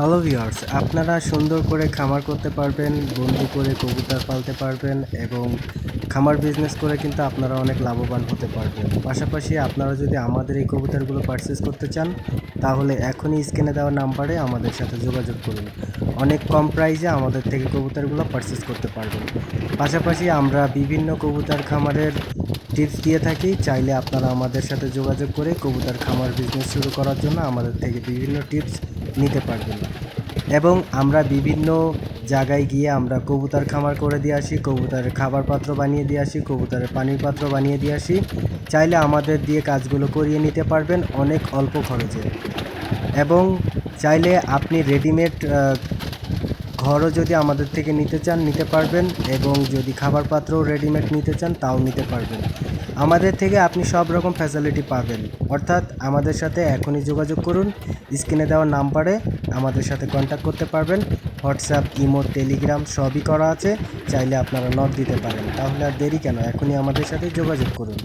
Hello viewers, আপনারা সুন্দর করে খামার করতে পারবেন, বন্দি করে কবুতর পালতে পারবেন এবং খামার বিজনেস করে কিন্তু আপনারা অনেক লাভবান হতে পারবেন। পাশাপাশি আপনারা যদি আমাদের এই কবুতরগুলো পারচেস করতে চান, তাহলে এখনই স্ক্রিনে দেওয়া নাম্বারে আমাদের সাথে যোগাযোগ করুন। অনেক কম প্রাইসে আমাদের থেকে কবুতরগুলো পারচেস করতে পারবেন। পাশাপাশি আমরা বিভিন্ন কবুতর খামারের টিপস দিয়ে থাকি। চাইলে আপনারা আমাদের সাথে যোগাযোগ করে কবুতর খামার বিজনেস শুরু করার জন্য আমাদের থেকে বিভিন্ন টিপস নিতে পারবেন। এবং আমরা বিভিন্ন জায়গায় গিয়ে আমরা কবুতর খামার করে দিয়ে আসি, কবুতরের খাবার পাত্র বানিয়ে দিয়ে আসি, কবুতরের পানির পাত্র বানিয়ে দিয়ে আসি। চাইলে আমাদের দিয়ে কাজগুলো করিয়ে নিতে পারবেন অনেক অল্প খরচে। এবং চাইলে আপনি রেডিমেড ঘরও যদি আমাদের থেকে নিতে চান নিতে পারবেন, এবং যদি খাবার পাত্রও রেডিমেড নিতে চান তাও নিতে পারবেন। আমাদের থেকে আপনি সব রকম ফ্যাসিলিটি পাবেন। অর্থাৎ আমাদের সাথে এখনই যোগাযোগ করুন। স্ক্রিনে দেওয়া নাম্বারে আমাদের সাথে কন্ট্যাক্ট করতে পারবেন। হোয়াটসঅ্যাপ, ইমো, টেলিগ্রাম সবই করা আছে। চাইলে আপনারা নক দিতে পারেন। তাহলে আর দেরি কেন, এখনই আমাদের সাথে যোগাযোগ করুন।